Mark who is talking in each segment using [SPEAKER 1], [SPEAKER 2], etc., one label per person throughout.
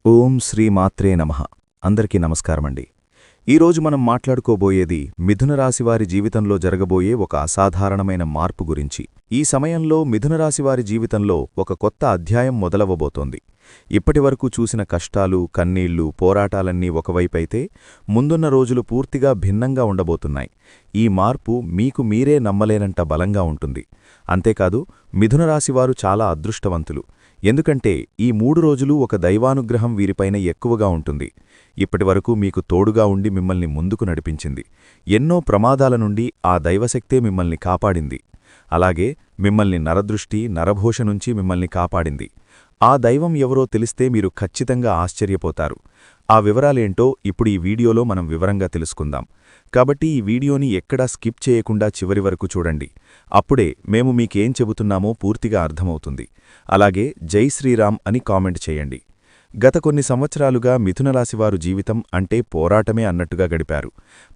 [SPEAKER 1] ఓం శ్రీ మాత్రే నమః. అందరికీ నమస్కారమండి. ఈరోజు మనం మాట్లాడుకోబోయేది మిథున రాశివారి జీవితంలో జరగబోయే ఒక అసాధారణమైన మార్పు గురించి. ఈ సమయంలో మిథున రాశివారి జీవితంలో ఒక కొత్త అధ్యాయం మొదలవబోతోంది. ఇప్పటివరకు చూసిన కష్టాలు, కన్నీళ్లు, పోరాటాలన్నీ ఒకవైపైతే ముందున్న రోజులు పూర్తిగా భిన్నంగా ఉండబోతున్నాయి. ఈ మార్పు మీకు మీరే నమ్మలేనంత బలంగా ఉంటుంది. అంతేకాదు, మిథున రాశివారు చాలా అదృష్టవంతులు. ఎందుకంటే ఈ 3 రోజులు ఒక దైవానుగ్రహం వీరిపైన ఎక్కువగా ఉంటుంది. ఇప్పటివరకు మీకు తోడుగా ఉండి మిమ్మల్ని ముందుకు నడిపించింది. ఎన్నో ప్రమాదాల నుండి ఆ దైవశక్తే మిమ్మల్ని కాపాడింది. అలాగే మిమ్మల్ని నరదృష్టి, నరఘోష నుంచి మిమ్మల్ని కాపాడింది. ఆ దైవం ఎవరో తెలిస్తే మీరు ఖచ్చితంగా ఆశ్చర్యపోతారు. ఆ వివరాలేంటో ఇప్పుడు ఈ వీడియోలో మనం వివరంగా తెలుసుకుందాం. కాబట్టి ఈ వీడియోని ఎక్కడా స్కిప్ చేయకుండా చివరి వరకు చూడండి. అప్పుడే మేము మీకేం చెబుతున్నామో పూర్తిగా అర్థమవుతుంది. అలాగే జై శ్రీరామ్ అని కామెంట్ చేయండి. గత కొన్ని సంవత్సరాలుగా మిథునరాశివారు జీవితం అంటే పోరాటమే అన్నట్టుగా గడిపారు.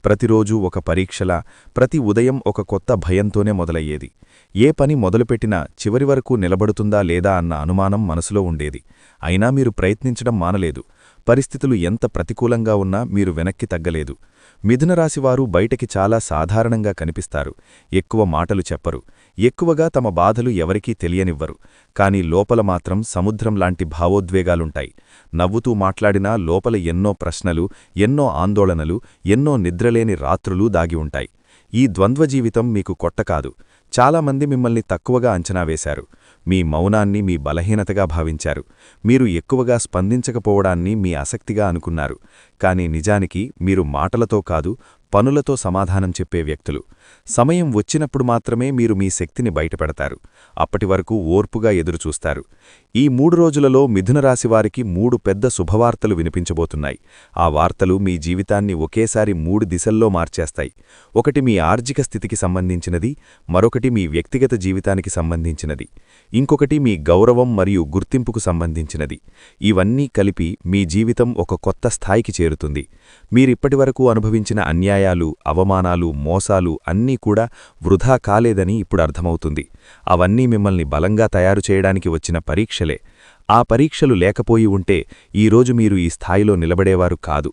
[SPEAKER 1] ప్రతిరోజూ ఒక పరీక్షలా, ప్రతి ఉదయం ఒక కొత్త భయంతోనే మొదలయ్యేది. ఏ పని మొదలుపెట్టినా చివరి వరకు నిలబడుతుందా లేదా అన్న అనుమానం మనసులో ఉండేది. అయినా మీరు ప్రయత్నించడం మానలేదు. పరిస్థితులు ఎంత ప్రతికూలంగా ఉన్నా మీరు వెనక్కి తగ్గలేదు. మిథునరాశివారు బయటకి చాలా సాధారణంగా కనిపిస్తారు. ఎక్కువ మాటలు చెప్పరు. ఎక్కువగా తమ బాధలు ఎవరికీ తెలియనివ్వరు. కాని లోపల మాత్రం సముద్రంలాంటి భావోద్వేగాలుంటాయి. నవ్వుతూ మాట్లాడినా లోపల ఎన్నో ప్రశ్నలు, ఎన్నో ఆందోళనలు, ఎన్నో నిద్రలేని రాత్రులు దాగి ఉంటాయి. ఈ ద్వంద్వజీవితం మీకు కొట్టకాదు. చాలామంది మిమ్మల్ని తక్కువగా అంచనా వేశారు. మీ మౌనాన్ని మీ బలహీనతగా భావించారు. మీరు ఎక్కువగా స్పందించకపోవడాన్ని మీ ఆసక్తిగా అనుకున్నారు. కాని నిజానికి మీరు మాటలతో కాదు, పనులతో సమాధానం చెప్పే వ్యక్తులు. సమయం వచ్చినప్పుడు మాత్రమే మీరు మీ శక్తిని బయటపెడతారు. అప్పటివరకు ఓర్పుగా ఎదురుచూస్తారు. ఈ 3 రోజులలో మిథునరాశివారికి 3 పెద్ద శుభవార్తలు వినిపించబోతున్నాయి. ఆ వార్తలు మీ జీవితాన్ని ఒకేసారి 3 దిశల్లో మార్చేస్తాయి. ఒకటి మీ ఆర్థిక స్థితికి సంబంధించినది, మరొకటి మీ వ్యక్తిగత జీవితానికి సంబంధించినది, ఇంకొకటి మీ గౌరవం మరియు గుర్తింపుకు సంబంధించినది. ఇవన్నీ కలిపి మీ జీవితం ఒక కొత్త స్థాయికి చేరుతుంది. మీరిప్పటివరకు అనుభవించిన అన్యాయాలు, అవమానాలు, మోసాలు అన్నీ కూడా వృధా కాలేదని ఇప్పుడు అర్థమవుతుంది. అవన్నీ మిమ్మల్ని బలంగా తయారు చేయడానికి వచ్చిన పరీక్షలే. ఆ పరీక్షలు లేకపోయి ఉంటే ఈరోజు మీరు ఈ స్థాయిలో నిలబడేవారు కాదు.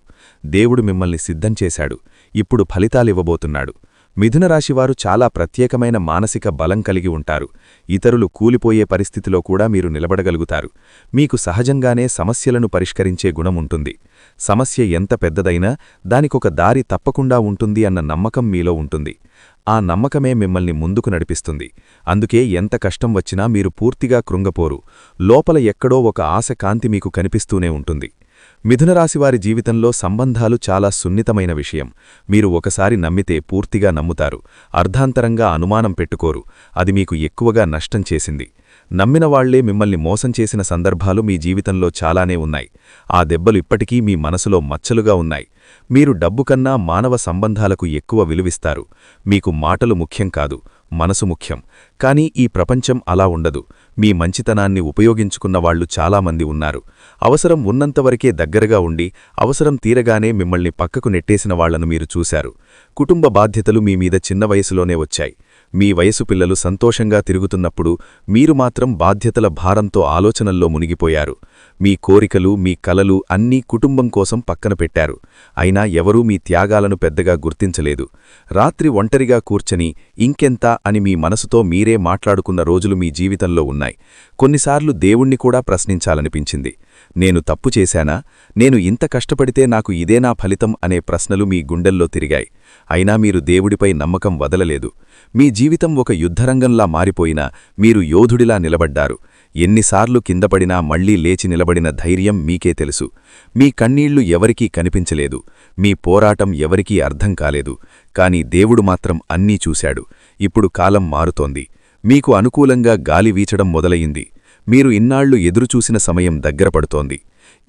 [SPEAKER 1] దేవుడు మిమ్మల్ని సిద్ధం చేశాడు. ఇప్పుడు ఫలితాలివ్వబోతున్నాడు. మిథునరాశివారు చాలా ప్రత్యేకమైన మానసిక బలం కలిగి ఉంటారు. ఇతరులు కూలిపోయే పరిస్థితిలో కూడా మీరు నిలబడగలుగుతారు. మీకు సహజంగానే సమస్యలను పరిష్కరించే గుణముంటుంది. సమస్య ఎంత పెద్దదైనా దానికొక దారి తప్పకుండా ఉంటుంది అన్న నమ్మకం మీలో ఉంటుంది. ఆ నమ్మకమే మిమ్మల్ని ముందుకు నడిపిస్తుంది. అందుకే ఎంత కష్టం వచ్చినా మీరు పూర్తిగా కృంగపోరు. లోపల ఎక్కడో ఒక ఆశ కాంతి మీకు కనిపిస్తూనే ఉంటుంది. మిథునరాశివారి జీవితంలో సంబంధాలు చాలా సున్నితమైన విషయం. మీరు ఒకసారి నమ్మితే పూర్తిగా నమ్ముతారు. అర్ధాంతరంగా అనుమానం పెట్టుకోరు. అది మీకు ఎక్కువగా నష్టం చేసింది. నమ్మినవాళ్లే మిమ్మల్ని మోసం చేసిన సందర్భాలు మీ జీవితంలో చాలానే ఉన్నాయి. ఆ దెబ్బలు ఇప్పటికీ మీ మనసులో మచ్చలుగా ఉన్నాయి. మీరు డబ్బు కన్నా మానవ సంబంధాలకు ఎక్కువ విలువిస్తారు. మీకు మాటలు ముఖ్యం కాదు, మనసు ముఖ్యం. కానీ ఈ ప్రపంచం అలా ఉండదు. మీ మంచితనాన్ని ఉపయోగించుకున్నవాళ్లు చాలామంది ఉన్నారు. అవసరం ఉన్నంతవరకే దగ్గరగా ఉండి, అవసరం తీరగానే మిమ్మల్ని పక్కకు నెట్టేసిన వాళ్లను మీరు చూశారు. కుటుంబ బాధ్యతలు మీ మీద చిన్న వయసులోనే వచ్చాయి. మీ వయసు పిల్లలు సంతోషంగా తిరుగుతున్నప్పుడు మీరు మాత్రం బాధ్యతల భారంతో ఆలోచనల్లో మునిగిపోయారు. మీ కోరికలు, మీ కలలు అన్నీ కుటుంబం కోసం పక్కన పెట్టారు. అయినా ఎవరూ మీ త్యాగాలను పెద్దగా గుర్తించలేదు. రాత్రి ఒంటరిగా కూర్చని ఇంకెంత అని మీ మనసుతో మీరే మాట్లాడుకున్న రోజులు మీ జీవితంలో ఉన్నాయి. కొన్నిసార్లు దేవుణ్ణి కూడా ప్రశ్నించాలనిపించింది. నేను తప్పు చేశానా? నేను ఇంత కష్టపడితే నాకు ఇదేనా ఫలితం అనే ప్రశ్నలు మీ గుండెల్లో తిరిగాయి. అయినా మీరు దేవుడిపై నమ్మకం వదలలేదు. మీ జీవితం ఒక యుద్ధరంగంలా మారిపోయినా మీరు యోధుడిలా నిలబడ్డారు. ఎన్నిసార్లు కిందపడినా మళ్లీ లేచి నిలబడిన ధైర్యం మీకే తెలుసు. మీ కన్నీళ్లు ఎవరికీ కనిపించలేదు. మీ పోరాటం ఎవరికీ అర్థం కాలేదు. కాని దేవుడు మాత్రం అన్నీ చూశాడు. ఇప్పుడు కాలం మారుతోంది. మీకు అనుకూలంగా గాలి వీచడం మొదలయింది. మీరు ఇన్నాళ్లు ఎదురుచూసిన సమయం దగ్గరపడుతోంది.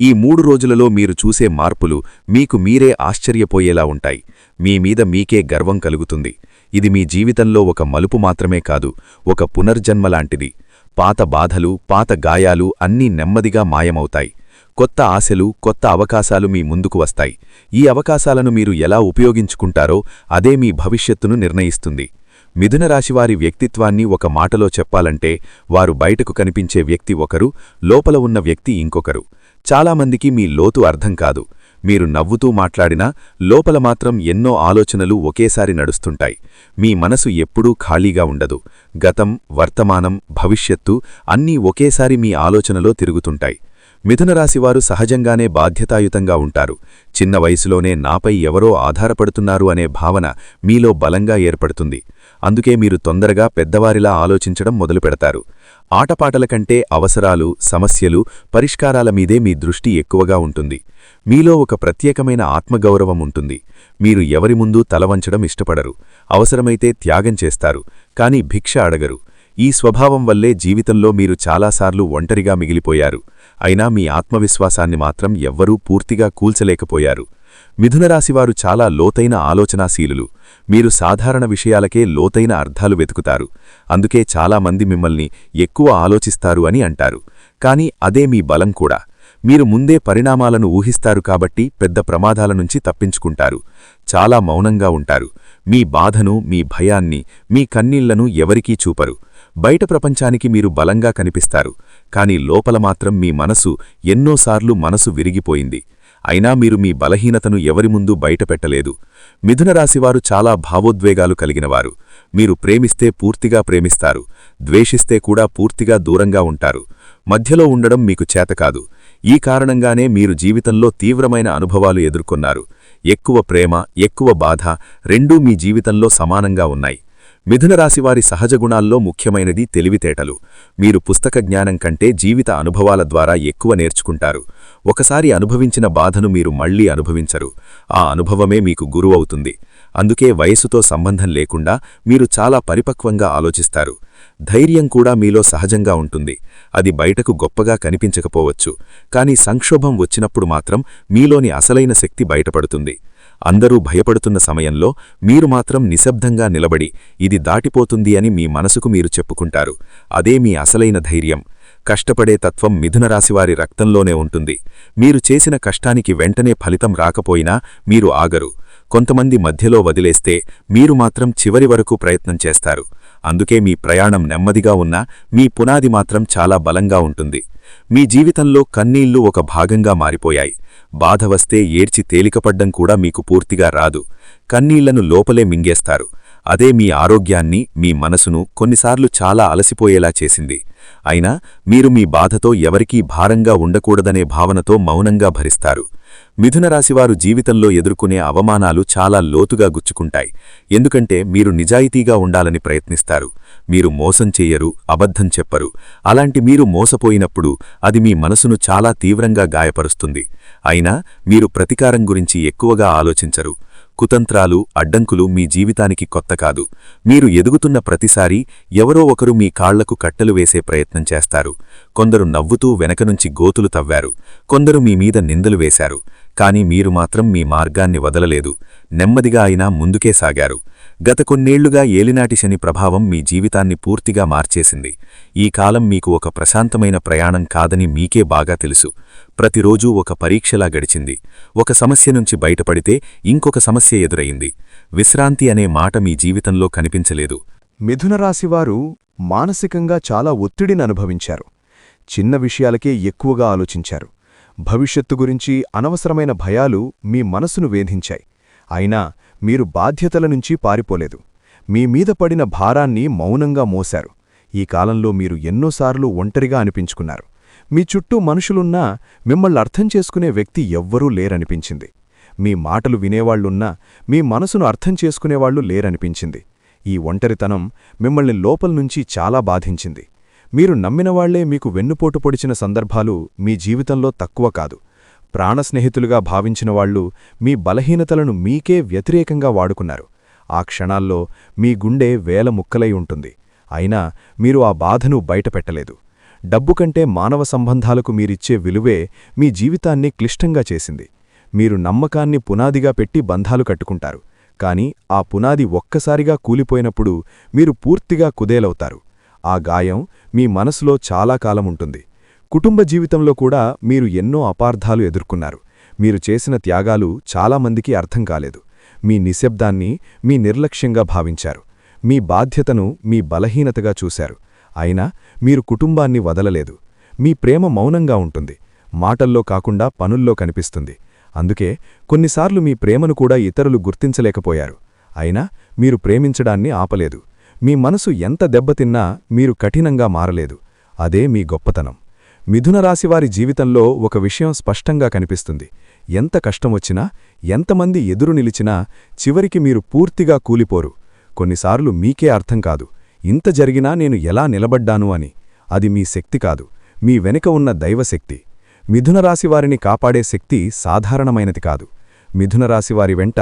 [SPEAKER 1] ఈ 3 రోజులలో మీరు చూసే మార్పులు మీకు మీరే ఆశ్చర్యపోయేలా ఉంటాయి. మీమీద మీకే గర్వం కలుగుతుంది. ఇది మీ జీవితంలో ఒక మలుపు మాత్రమే కాదు, ఒక పునర్జన్మలాంటిది. పాత బాధలు, పాత గాయాలు అన్నీ నెమ్మదిగా మాయమవుతాయి. కొత్త ఆశలు, కొత్త అవకాశాలు మీ ముందుకు వస్తాయి. ఈ అవకాశాలను మీరు ఎలా ఉపయోగించుకుంటారో అదే మీ భవిష్యత్తును నిర్ణయిస్తుంది. మిథునరాశివారి వ్యక్తిత్వాన్ని ఒక మాటలో చెప్పాలంటే వారు బయటకు కనిపించే వ్యక్తి ఒకరు, లోపల ఉన్న వ్యక్తి ఇంకొకరు.
[SPEAKER 2] చాలామందికి మీ లోతు అర్థం కాదు. మీరు నవ్వుతూ మాట్లాడినా లోపల మాత్రం ఎన్నో ఆలోచనలు ఒకేసారి నడుస్తుంటాయి. మీ మనసు ఎప్పుడూ ఖాళీగా ఉండదు. గతం, వర్తమానం, భవిష్యత్తు అన్నీ ఒకేసారి మీ ఆలోచనలో తిరుగుతుంటాయి. మిథునరాశివారు సహజంగానే బాధ్యతాయుతంగా ఉంటారు. చిన్న వయసులోనే నాపై ఎవరో ఆధారపడుతున్నారు అనే భావన మీలో బలంగా ఏర్పడుతుంది. అందుకే మీరు తొందరగా పెద్దవారిలా ఆలోచించడం మొదలుపెడతారు. ఆటపాటల కంటే అవసరాలు, సమస్యలు, పరిష్కారాల మీదే మీ దృష్టి ఎక్కువగా ఉంటుంది. మీలో ఒక ప్రత్యేకమైన ఆత్మగౌరవం ఉంటుంది. మీరు ఎవరి ముందూ తలవంచడం ఇష్టపడరు. అవసరమైతే త్యాగం చేస్తారు, కానీ భిక్ష అడగరు. ఈ స్వభావం వల్లే జీవితంలో మీరు చాలాసార్లు ఒంటరిగా మిగిలిపోయారు. అయినా మీ ఆత్మవిశ్వాసాన్ని మాత్రం ఎవ్వరూ పూర్తిగా కూల్చలేకపోయారు. మిథునరాశివారు చాలా లోతైన ఆలోచనాశీలులు. మీరు సాధారణ విషయాలకే లోతైన అర్థాలు వెతుకుతారు. అందుకే చాలామంది మిమ్మల్ని ఎక్కువ ఆలోచిస్తారు అని అంటారు. కానీ అదే మీ బలం కూడా. మీరు ముందే పరిణామాలను ఊహిస్తారు కాబట్టి పెద్ద ప్రమాదాల నుంచి తప్పించుకుంటారు. చాలా మౌనంగా ఉంటారు. మీ బాధను, మీ భయాన్ని, మీ కన్నీళ్లను ఎవరికీ చూపరు. బయట ప్రపంచానికి మీరు బలంగా కనిపిస్తారు. కానీ లోపల మాత్రం మీ మనసు ఎన్నోసార్లు మనసు విరిగిపోయింది. అయినా మీరు మీ బలహీనతను ఎవరి ముందు బయటపెట్టలేదు. మిథునరాశివారు చాలా భావోద్వేగాలు కలిగినవారు. మీరు ప్రేమిస్తే పూర్తిగా ప్రేమిస్తారు. ద్వేషిస్తే కూడా పూర్తిగా దూరంగా ఉంటారు. మధ్యలో ఉండడం మీకు చేతకాదు. ఈ కారణంగానే మీరు జీవితంలో తీవ్రమైన అనుభవాలు ఎదుర్కొన్నారు. ఎక్కువ ప్రేమ, ఎక్కువ బాధ రెండూ మీ జీవితంలో సమానంగా ఉన్నాయి. మిథునరాశివారి సహజగుణాల్లో ముఖ్యమైనది తెలివితేటలు. మీరు పుస్తక జ్ఞానం కంటే జీవిత అనుభవాల ద్వారా ఎక్కువ నేర్చుకుంటారు. ఒకసారి అనుభవించిన బాధను మీరు మళ్లీ అనుభవించరు. ఆ అనుభవమే మీకు గురువవుతుంది. అందుకే వయసుతో సంబంధం లేకుండా మీరు చాలా పరిపక్వంగా ఆలోచిస్తారు. ధైర్యం కూడా మీలో సహజంగా ఉంటుంది. అది బయటకు గొప్పగా కనిపించకపోవచ్చు, కానీ సంక్షోభం వచ్చినప్పుడు మాత్రం మీలోని అసలైన శక్తి బయటపడుతుంది. అందరూ భయపడుతున్న సమయంలో మీరు మాత్రం నిశ్శబ్దంగా నిలబడి ఇది దాటిపోతుంది అని మీ మనసుకు మీరు చెప్పుకుంటారు. అదే మీ అసలైన ధైర్యం. కష్టపడే తత్వం మిథునరాశివారి రక్తంలోనే ఉంటుంది. మీరు చేసిన కష్టానికి వెంటనే ఫలితం రాకపోయినా మీరు ఆగరు. కొంతమంది మధ్యలో వదిలేస్తే మీరు మాత్రం చివరి వరకు ప్రయత్నం చేస్తారు. అందుకే మీ ప్రయాణం నెమ్మదిగా ఉన్నా మీ పునాది మాత్రం చాలా బలంగా ఉంటుంది. మీ జీవితంలో కన్నీళ్లు ఒక భాగంగా మారిపోయాయి. బాధ వస్తే ఏడ్చి తేలికపడ్డం కూడా మీకు పూర్తిగా రాదు. కన్నీళ్లను లోపలే మింగేస్తారు. అదే మీ ఆరోగ్యాన్ని, మీ మనసును కొన్నిసార్లు చాలా అలసిపోయేలా చేసింది. అయినా మీరు మీ బాధతో ఎవరికీ భారంగా ఉండకూడదనే భావనతో మౌనంగా భరిస్తారు. మిథునరాశివారు జీవితంలో ఎదుర్కొనే అవమానాలు చాలా లోతుగా గుచ్చుకుంటాయి. ఎందుకంటే మీరు నిజాయితీగా ఉండాలని ప్రయత్నిస్తారు. మీరు మోసం చెయ్యరు, అబద్ధం చెప్పరు. అలాంటి మీరు మోసపోయినప్పుడు అది మీ మనసును చాలా తీవ్రంగా గాయపరుస్తుంది. అయినా మీరు ప్రతీకారం గురించి ఎక్కువగా ఆలోచించరు. కుతంత్రాలు, అడ్డంకులు మీ జీవితానికి కొత్త కాదు. మీరు ఎదుగుతున్న ప్రతిసారీ ఎవరో ఒకరు మీ కాళ్లకు కట్టెలు వేసే ప్రయత్నం చేస్తారు. కొందరు నవ్వుతూ వెనకనుంచి గోతులు తవ్వారు. కొందరు మీ మీద నిందలు వేశారు. కానీ మీరు మాత్రం మీ మార్గాన్ని వదలలేదు. నెమ్మదిగా అయినా ముందుకే సాగారు. గత కొన్నేళ్లుగా ఏలినాటి శని ప్రభావం మీ జీవితాన్ని పూర్తిగా మార్చేసింది. ఈ కాలం మీకు ఒక ప్రశాంతమైన ప్రయాణం కాదని మీకే బాగా తెలుసు. ప్రతిరోజూ ఒక పరీక్షలా గడిచింది. ఒక సమస్య నుంచి బయటపడితే ఇంకొక సమస్య ఎదురయింది. విశ్రాంతి అనే మాట మీ జీవితంలో కనిపించలేదు.
[SPEAKER 1] మిథునరాశివారు మానసికంగా చాలా ఒత్తిడిని అనుభవించారు. చిన్న విషయాలకే ఎక్కువగా ఆలోచించారు. భవిష్యత్తు గురించి అనవసరమైన భయాలు మీ మనసును వేధించాయి. అయినా మీరు బాధ్యతల నుంచి పారిపోలేదు. మీ మీద పడిన భారాన్ని మౌనంగా మోశారు. ఈ కాలంలో మీరు ఎన్నోసార్లు ఒంటరిగా అనిపించుకున్నారు. మీ చుట్టూ మనుషులున్నా మిమ్మల్ని అర్థం చేసుకునే వ్యక్తి ఎవ్వరూ లేరనిపించింది. మీ మాటలు వినేవాళ్లున్నా మీ మనసును అర్థం చేసుకునేవాళ్లు లేరనిపించింది. ఈ ఒంటరితనం మిమ్మల్ని లోపల్నుంచి చాలా బాధించింది. మీరు నమ్మినవాళ్లే మీకు వెన్నుపోటు పొడిచిన సందర్భాలు మీ జీవితంలో తక్కువ కాదు. ప్రాణస్నేహితులుగా భావించినవాళ్లు మీ బలహీనతలను మీకే వ్యతిరేకంగా వాడుకున్నారు. ఆ క్షణాల్లో మీ గుండె వేల ముక్కలై ఉంటుంది. అయినా మీరు ఆ బాధను బయటపెట్టలేదు. డబ్బు కంటే మానవ సంబంధాలకు మీరిచ్చే విలువే మీ జీవితాన్ని క్లిష్టంగా చేసింది. మీరు నమ్మకాన్ని పునాదిగా పెట్టి బంధాలు కట్టుకుంటారు. కాని ఆ పునాది ఒక్కసారిగా కూలిపోయినప్పుడు మీరు పూర్తిగా కుదేలవుతారు. ఆ గాయం మీ మనసులో చాలా కాలముంటుంది. కుటుంబ జీవితంలో కూడా మీరు ఎన్నో అపార్థాలు ఎదుర్కొన్నారు. మీరు చేసిన త్యాగాలు చాలామందికి అర్థం కాలేదు. మీ నిశ్శబ్దాన్ని మీ నిర్లక్ష్యంగా భావించారు. మీ బాధ్యతను మీ బలహీనతగా చూశారు. అయినా మీరు కుటుంబాన్ని వదలలేదు. మీ ప్రేమ మౌనంగా ఉంటుంది.
[SPEAKER 3] మాటల్లో కాకుండా పనుల్లో కనిపిస్తుంది. అందుకే కొన్నిసార్లు మీ ప్రేమను కూడా ఇతరులు గుర్తించలేకపోయారు. అయినా మీరు ప్రేమించడాన్ని ఆపలేదు. మీ మనసు ఎంత దెబ్బతిన్నా మీరు కఠినంగా మారలేదు. అదే మీ గొప్పతనం. మిథునరాశివారి జీవితంలో ఒక విషయం స్పష్టంగా కనిపిస్తుంది. ఎంత కష్టమొచ్చినా, ఎంతమంది ఎదురు నిలిచినా చివరికి మీరు పూర్తిగా కూలిపోరు. కొన్నిసార్లు మీకే అర్థం కాదు, ఇంత జరిగినా నేను ఎలా నిలబడ్డాను అని. అది మీ శక్తి కాదు, మీ వెనుక ఉన్న దైవశక్తి. మిథునరాశివారిని కాపాడే శక్తి సాధారణమైనది కాదు. మిథునరాశివారి వెంట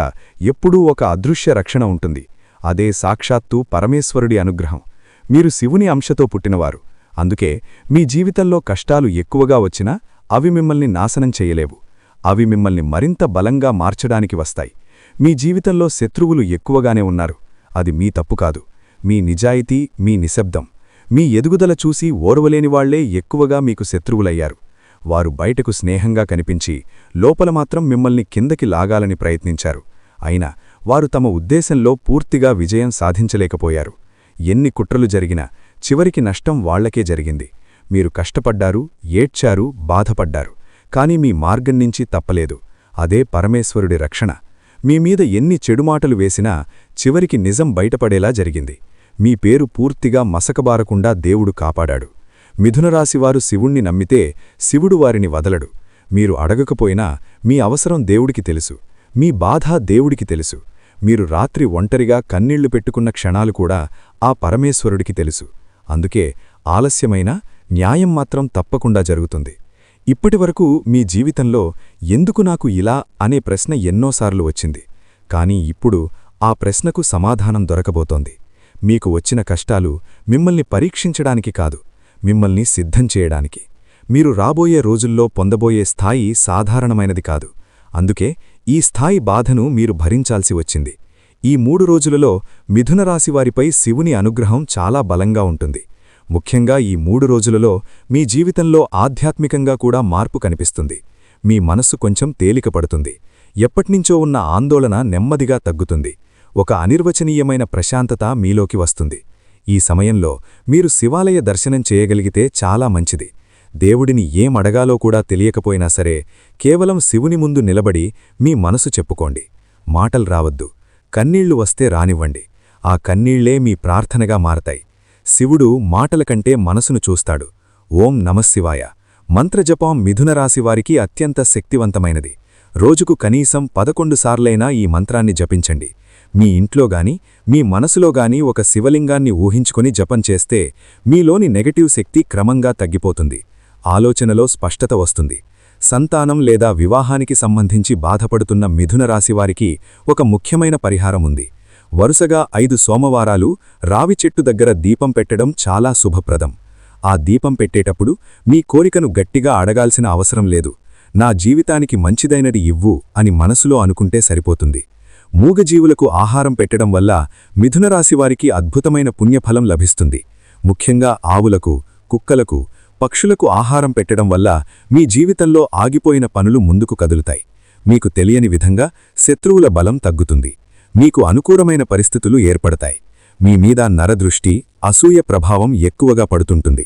[SPEAKER 3] ఎప్పుడూ ఒక అదృశ్య రక్షణ ఉంటుంది. అదే సాక్షాత్తు పరమేశ్వరుడి అనుగ్రహం. మీరు శివుని అంశతో పుట్టినవారు. అందుకే మీ జీవితంలో కష్టాలు ఎక్కువగా వచ్చినా అవి మిమ్మల్ని నాశనం చేయలేవు. అవి మిమ్మల్ని మరింత బలంగా మార్చడానికి వస్తాయి. మీ జీవితంలో శత్రువులు ఎక్కువగానే ఉన్నారు. అది మీ తప్పు కాదు. మీ నిజాయితీ, మీ నిశ్శబ్దం, మీ ఎదుగుదల చూసి ఓర్వలేనివాళ్లే ఎక్కువగా మీకు శత్రువులయ్యారు. వారు బయటకు స్నేహంగా కనిపించి లోపల మాత్రం మిమ్మల్ని కిందకి లాగాలని ప్రయత్నించారు. అయినా వారు తమ ఉద్దేశంలో పూర్తిగా విజయం సాధించలేకపోయారు. ఎన్ని కుట్రలు జరిగినా చివరికి నష్టం వాళ్లకే జరిగింది. మీరు కష్టపడ్డారు, ఏడ్చారు, బాధపడ్డారు. కాని మీ మార్గం నుంచి తప్పలేదు. అదే పరమేశ్వరుడి రక్షణ. మీమీద ఎన్ని చెడుమాటలు వేసినా చివరికి నిజం బయటపడేలా జరిగింది. మీ పేరు పూర్తిగా మసకబారకుండా దేవుడు కాపాడాడు. మిథునరాశివారు శివుణ్ణి నమ్మితే శివుడు వారిని వదలడు. మీరు అడగకపోయినా మీ అవసరం దేవుడికి తెలుసు. మీ బాధ దేవుడికి తెలుసు. మీరు రాత్రి ఒంటరిగా కన్నీళ్లు పెట్టుకున్న క్షణాలు కూడా ఆ పరమేశ్వరుడికి తెలుసు. అందుకే ఆలస్యమైనా న్యాయం మాత్రం తప్పకుండా జరుగుతుంది. ఇప్పటివరకు మీ జీవితంలో ఎందుకు నాకు ఇలా అనే ప్రశ్న ఎన్నోసార్లు వచ్చింది. కానీ ఇప్పుడు ఆ ప్రశ్నకు సమాధానం దొరకబోతోంది. మీకు వచ్చిన కష్టాలు మిమ్మల్ని పరీక్షించడానికి కాదు, మిమ్మల్ని సిద్ధం చేయడానికి. మీరు రాబోయే రోజుల్లో పొందబోయే స్థాయి సాధారణమైనది కాదు. అందుకే ఈ స్థాయి బాధను మీరు భరించాల్సి వచ్చింది. ఈ 3 రోజులలో మిథునరాశివారిపై శివుని అనుగ్రహం చాలా బలంగా ఉంటుంది. ముఖ్యంగా ఈ 3 రోజులలో మీ జీవితంలో ఆధ్యాత్మికంగా కూడా మార్పు కనిపిస్తుంది. మీ మనస్సు కొంచెం తేలికపడుతుంది. ఎప్పట్నించో ఉన్న ఆందోళన నెమ్మదిగా తగ్గుతుంది. ఒక అనిర్వచనీయమైన ప్రశాంతత మీలోకి వస్తుంది. ఈ సమయంలో మీరు శివాలయ దర్శనం చేయగలిగితే చాలా మంచిది. దేవుడిని ఏం అడగాలో కూడా తెలియకపోయినా సరే కేవలం శివుని ముందు నిలబడి మీ మనసు చెప్పుకోండి. మాటలు రావద్దు, కన్నీళ్లు వస్తే రానివ్వండి. ఆ కన్నీళ్లే మీ ప్రార్థనగా మారతాయి. శివుడు మాటల కంటే మనసును చూస్తాడు. ఓం నమఃశివాయ మంత్రజపం మిథునరాశివారికి అత్యంత శక్తివంతమైనది. రోజుకు కనీసం 11 సార్లైనా ఈ మంత్రాన్ని జపించండి. మీ ఇంట్లోగాని మీ మనసులోగాని ఒక శివలింగాన్ని ఊహించుకుని జపం చేస్తే మీలోని నెగటివ్ శక్తి క్రమంగా తగ్గిపోతుంది. ఆలోచనలో స్పష్టత వస్తుంది. సంతానం లేదా వివాహానికి సంబంధించి బాధపడుతున్న మిథునరాశివారికి ఒక ముఖ్యమైన పరిహారముంది. వరుసగా 5 సోమవారాలు రావి చెట్టు దగ్గర దీపం పెట్టడం చాలా శుభప్రదం. ఆ దీపం పెట్టేటప్పుడు మీ కోరికను గట్టిగా అడగాల్సిన అవసరం లేదు. నా జీవితానికి మంచిదైనది ఇవ్వు అని మనసులో అనుకుంటే సరిపోతుంది. మూగజీవులకు ఆహారం పెట్టడం వల్ల మిథునరాశివారికి అద్భుతమైన పుణ్యఫలం లభిస్తుంది. ముఖ్యంగా ఆవులకు, కుక్కలకు, పక్షులకు ఆహారం పెట్టడం వల్ల మీ జీవితంలో ఆగిపోయిన పనులు ముందుకు కదులుతాయి. మీకు తెలియని విధంగా శత్రువుల బలం తగ్గుతుంది. మీకు అనుకూలమైన పరిస్థితులు ఏర్పడతాయి. మీ మీద నరదృష్టి, అసూయ ప్రభావం ఎక్కువగా పడుతుంటుంది.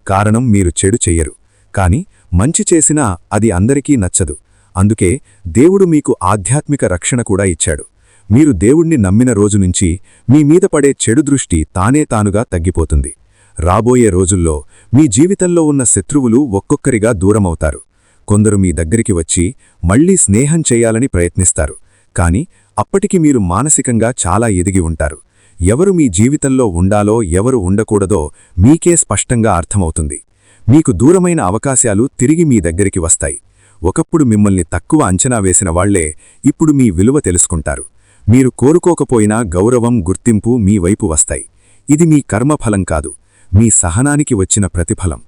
[SPEAKER 3] కారణం మీరు చెడు చెయ్యరు, కాని మంచి చేసినా అది అందరికీ నచ్చదు. అందుకే దేవుడు మీకు ఆధ్యాత్మిక రక్షణ కూడా ఇచ్చాడు. మీరు దేవుణ్ణి నమ్మిన రోజునుంచి మీ మీద పడే చెడు దృష్టి తానే తానుగా తగ్గిపోతుంది. రాబోయే రోజుల్లో మీ జీవితంలో ఉన్న శత్రువులు ఒక్కొక్కరిగా దూరమవుతారు. కొందరు మీ దగ్గరికి వచ్చి మళ్లీ స్నేహం చేయాలని ప్రయత్నిస్తారు. కాని అప్పటికి మీరు మానసికంగా చాలా ఎదిగి ఉంటారు. ఎవరు మీ జీవితంలో ఉండాలో ఎవరు ఉండకూడదో మీకే స్పష్టంగా అర్థమవుతుంది. మీకు దూరమైన అవకాశాలు తిరిగి మీ దగ్గరికి వస్తాయి. ఒకప్పుడు మిమ్మల్ని తక్కువ అంచనా వేసిన వాళ్లే ఇప్పుడు మీ విలువ తెలుసుకుంటారు. మీరు కోరుకోకపోయినా గౌరవం, గుర్తింపు మీ వైపు వస్తాయి. ఇది మీ కర్మఫలం కాదు, మీ సహనానికి వచ్చిన ప్రతిఫలం.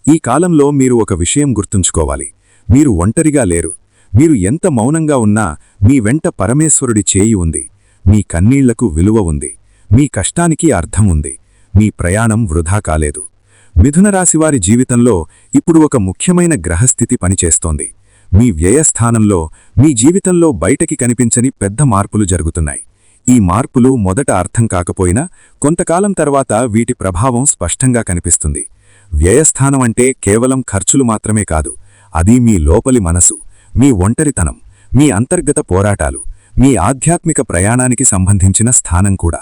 [SPEAKER 3] ఈ కాలంలో మీరు ఒక విషయం గుర్తుంచుకోవాలి. మీరు ఒంటరిగా లేరు. మీరు ఎంత మౌనంగా ఉన్నా మీ వెంట పరమేశ్వరుడి చేయి ఉంది. మీ కన్నీళ్లకు విలువ ఉంది. మీ కష్టానికి అర్థం ఉంది. మీ ప్రయాణం వృధా కాలేదు. మిథునరాశివారి జీవితంలో ఇప్పుడు ఒక ముఖ్యమైన గ్రహస్థితి పనిచేస్తోంది. మీ వ్యయస్థానంలో మీ జీవితంలో బయటకి కనిపించని పెద్ద మార్పులు జరుగుతున్నాయి. ఈ మార్పులు మొదట అర్థం కాకపోయినా కొంతకాలం తర్వాత వీటి ప్రభావం స్పష్టంగా కనిపిస్తుంది. వ్యయస్థానం అంటే కేవలం ఖర్చులు మాత్రమే కాదు, అది మీ లోపలి మనసు, మీ ఒంటరితనం, మీ అంతర్గత పోరాటాలు, మీ ఆధ్యాత్మిక ప్రయాణానికి సంబంధించిన స్థానం కూడా.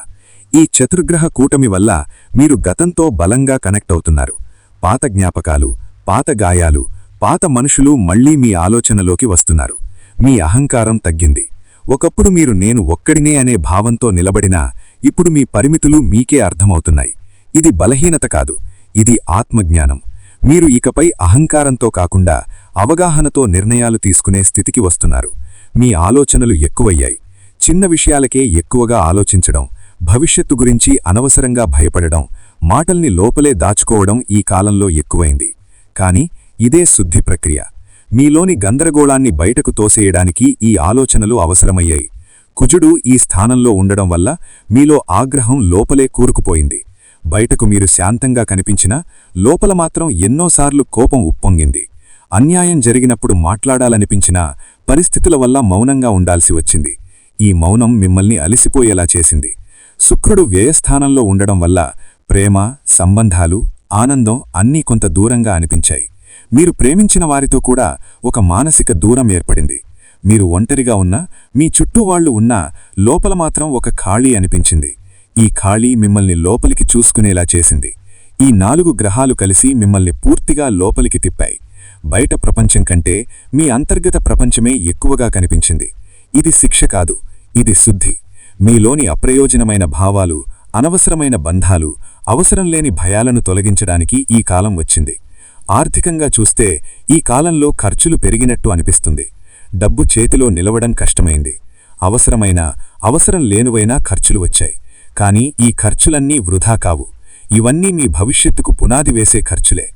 [SPEAKER 3] ఈ చతుర్గ్రహ కూటమి వల్ల మీరు గతంతో బలంగా కనెక్ట్ అవుతున్నారు. పాత జ్ఞాపకాలు, పాత గాయాలు, పాత మనుషులు మళ్లీ మీ ఆలోచనలోకి వస్తున్నారు. మీ అహంకారం తగ్గింది. ఒకప్పుడు మీరు నేను ఒక్కడినే అనే భావంతో నిలబడినా ఇప్పుడు మీ పరిమితులు మీకే అర్థమవుతున్నాయి. ఇది బలహీనత కాదు, ఇది ఆత్మజ్ఞానం. మీరు ఇకపై అహంకారంతో కాకుండా అవగాహనతో నిర్ణయాలు తీసుకునే స్థితికి వస్తున్నారు. మీ ఆలోచనలు ఎక్కువయ్యాయి. చిన్న విషయాలకే ఎక్కువగా ఆలోచించడం, భవిష్యత్తు గురించి అనవసరంగా భయపడడం, మాటల్ని లోపలే దాచుకోవడం ఈ కాలంలో ఎక్కువైంది. కాని ఇదే శుద్ధి ప్రక్రియ. మీలోని గందరగోళాన్ని బయటకు తోసేయడానికి ఈ ఆలోచనలు అవసరమయ్యాయి. కుజుడు ఈ స్థానంలో ఉండడం వల్ల మీలో ఆగ్రహం లోపలే కూరుకుపోయింది. బయటకు మీరు శాంతంగా కనిపించినా లోపల మాత్రం ఎన్నోసార్లు కోపం ఉప్పొంగింది. అన్యాయం జరిగినప్పుడు మాట్లాడాలనిపించినా పరిస్థితుల వల్ల మౌనంగా ఉండాల్సి వచ్చింది. ఈ మౌనం మిమ్మల్ని అలిసిపోయేలా చేసింది. శుక్రుడు వ్యయస్థానంలో ఉండడం వల్ల ప్రేమ, సంబంధాలు, ఆనందం అన్నీ కొంత దూరంగా అనిపించాయి. మీరు ప్రేమించిన వారితో కూడా ఒక మానసిక దూరం ఏర్పడింది. మీరు ఒంటరిగా ఉన్నా, మీ చుట్టూ వాళ్లు ఉన్నా లోపల మాత్రం ఒక ఖాళీ అనిపించింది. ఈ ఖాళీ మిమ్మల్ని లోపలికి చూసుకునేలా చేసింది. ఈ 4 గ్రహాలు కలిసి మిమ్మల్ని పూర్తిగా లోపలికి తిప్పాయి. బయట ప్రపంచం కంటే మీ అంతర్గత ప్రపంచమే ఎక్కువగా కనిపించింది. ఇది శిక్ష కాదు, ఇది శుద్ధి. మీలోని అప్రయోజనమైన భావాలు, అనవసరమైన బంధాలు, అవసరం లేని భయాలను తొలగించడానికి ఈ కాలం వచ్చింది. ఆర్థికంగా చూస్తే ఈ కాలంలో ఖర్చులు పెరిగినట్టు అనిపిస్తుంది. డబ్బు చేతిలో నిలవడం కష్టమైంది. అవసరం లేనివైనా ఖర్చులు వచ్చాయి. కానీ ఈ ఖర్చులన్నీ వృధా కావు. ఇవన్నీ మీ భవిష్యత్తుకు పునాది వేసే ఖర్చులే.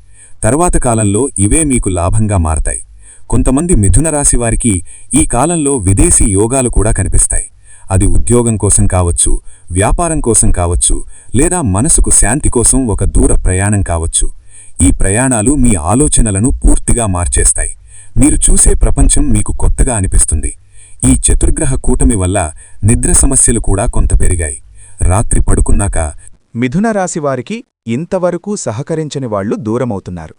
[SPEAKER 3] తర్వాత కాలంలో ఇవే మీకు లాభంగా మారతాయి. కొంతమంది మిథున రాశివారికి ఈ కాలంలో విదేశీ యోగాలు కూడా కనిపిస్తాయి. అది ఉద్యోగం కోసం కావచ్చు, వ్యాపారం కోసం కావచ్చు, లేదా మనసుకు శాంతి కోసం ఒక దూర ప్రయాణం కావచ్చు. ఈ ప్రయాణాలు మీ ఆలోచనలను పూర్తిగా మార్చేస్తాయి. మీరు చూసే ప్రపంచం మీకు కొత్తగా అనిపిస్తుంది. ఈ చతుర్గ్రహ కూటమి వల్ల నిద్ర సమస్యలు కూడా కొంత పెరిగాయి. రాత్రి పడుకున్నాక
[SPEAKER 1] మిథున రాశివారికి ఇంతవరకు సహకరించని వాళ్లు దూరమవుతున్నారు.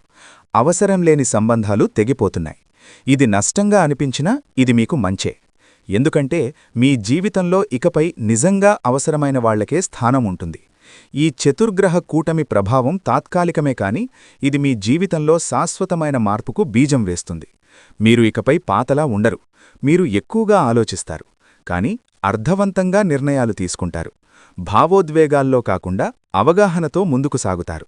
[SPEAKER 1] అవసరం లేని సంబంధాలు తెగిపోతున్నాయి. ఇది నష్టంగా అనిపించినా ఇది మీకు మంచే. ఎందుకంటే మీ జీవితంలో ఇకపై నిజంగా అవసరమైన వాళ్లకే స్థానం ఉంటుంది. ఈ చతుర్గ్రహ కూటమి ప్రభావం తాత్కాలికమే కాని ఇది మీ జీవితంలో శాశ్వతమైన మార్పుకు బీజం వేస్తుంది. మీరు ఇకపై పాతలా ఉండరు. మీరు ఎక్కువగా ఆలోచిస్తారు, కాని అర్థవంతంగా నిర్ణయాలు తీసుకుంటారు. భావోద్వేగాల్లో కాకుండా అవగాహనతో ముందుకు సాగుతారు.